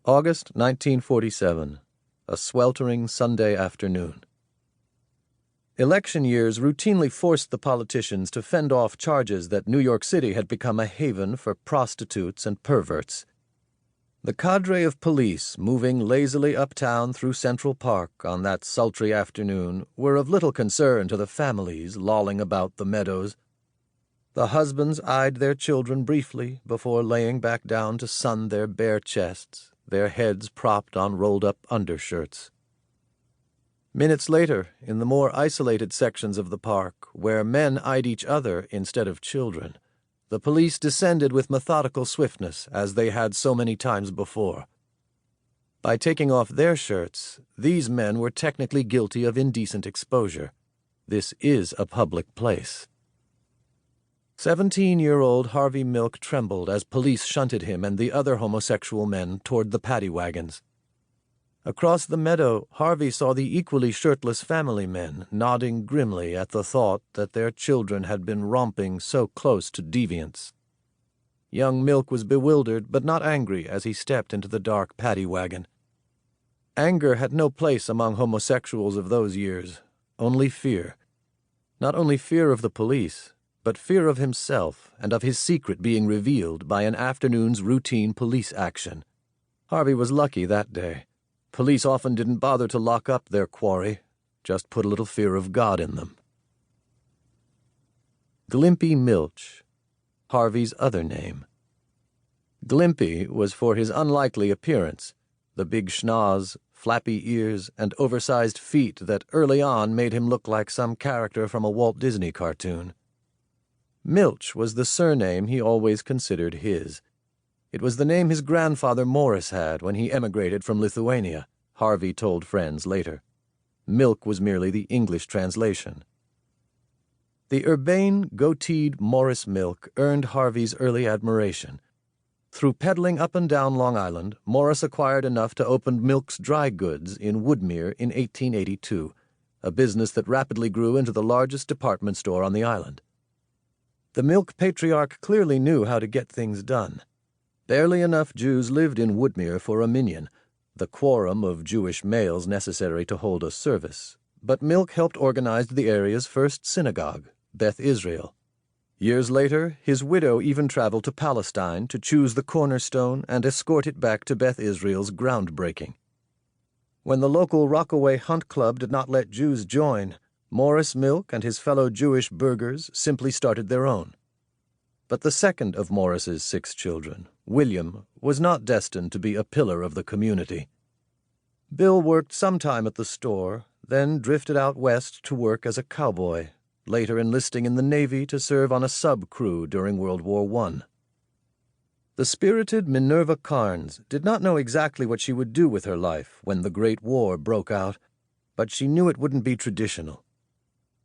August 1947, a sweltering Sunday afternoon. Election years routinely forced the politicians to fend off charges that New York City had become a haven for prostitutes and perverts. The cadre of police moving lazily uptown through Central Park on that sultry afternoon were of little concern to the families lolling about the meadows. The husbands eyed their children briefly before laying back down to sun their bare chests, their heads propped on rolled-up undershirts. Minutes later, in the more isolated sections of the park, where men eyed each other instead of children, the police descended with methodical swiftness, as they had so many times before. By taking off their shirts, these men were technically guilty of indecent exposure. This is a public place. 17-year-old Harvey Milk trembled as police shunted him and the other homosexual men toward the paddy wagons. Across the meadow, Harvey saw the equally shirtless family men nodding grimly at the thought that their children had been romping so close to deviance. Young Milk was bewildered but not angry as he stepped into the dark paddy wagon. Anger had no place among homosexuals of those years, only fear. Not only fear of the police, but fear of himself and of his secret being revealed by an afternoon's routine police action. Harvey was lucky that day. Police often didn't bother to lock up their quarry, just put a little fear of God in them. Glimpy Milch, Harvey's other name. Glimpy was for his unlikely appearance, the big schnoz, flappy ears, and oversized feet that early on made him look like some character from a Walt Disney cartoon. Milch was the surname he always considered his. It was the name his grandfather Morris had when he emigrated from Lithuania, Harvey told friends later. Milk was merely the English translation. The urbane, goateed Morris Milk earned Harvey's early admiration. Through peddling up and down Long Island, Morris acquired enough to open Milk's Dry Goods in Woodmere in 1882, a business that rapidly grew into the largest department store on the island. The Milk patriarch clearly knew how to get things done. Barely enough Jews lived in Woodmere for a minyan, the quorum of Jewish males necessary to hold a service, but Milk helped organize the area's first synagogue, Beth Israel. Years later, his widow even traveled to Palestine to choose the cornerstone and escort it back to Beth Israel's groundbreaking. When the local Rockaway Hunt Club did not let Jews join, Morris Milk and his fellow Jewish burghers simply started their own. But the second of Morris's 6 children, William, was not destined to be a pillar of the community. Bill worked some time at the store, then drifted out west to work as a cowboy, later enlisting in the Navy to serve on a sub-crew during World War I. The spirited Minerva Carnes did not know exactly what she would do with her life when the Great War broke out, but she knew it wouldn't be traditional.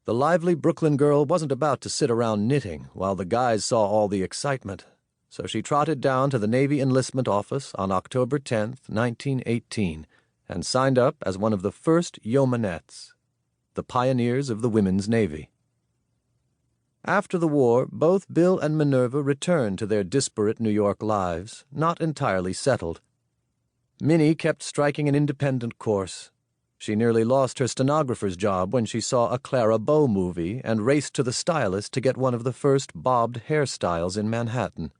The lively Brooklyn girl wasn't about to sit around knitting while the guys saw all the excitement, so she trotted down to the Navy enlistment office on October 10, 1918, and signed up as one of the first yeomanettes, the pioneers of the Women's Navy. After the war, both Bill and Minerva returned to their disparate New York lives, not entirely settled. Minnie kept striking an independent course. She nearly lost her stenographer's job when she saw a Clara Bow movie and raced to the stylist to get one of the first bobbed hairstyles in Manhattan.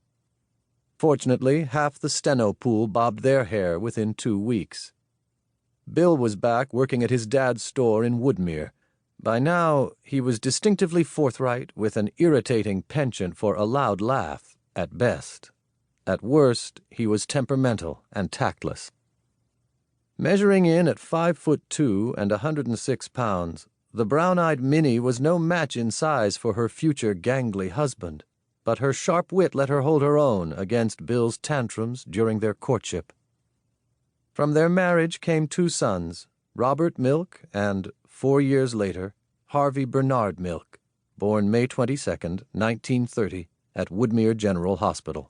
Fortunately, half the steno pool bobbed their hair within 2 weeks. Bill was back working at his dad's store in Woodmere. By now, he was distinctively forthright with an irritating penchant for a loud laugh, at best. At worst, he was temperamental and tactless. Measuring in at 5'2" and 106 pounds, the brown-eyed Minnie was no match in size for her future gangly husband, but her sharp wit let her hold her own against Bill's tantrums during their courtship. From their marriage came 2 sons, Robert Milk and, 4 years later, Harvey Bernard Milk, born May 22, 1930, at Woodmere General Hospital.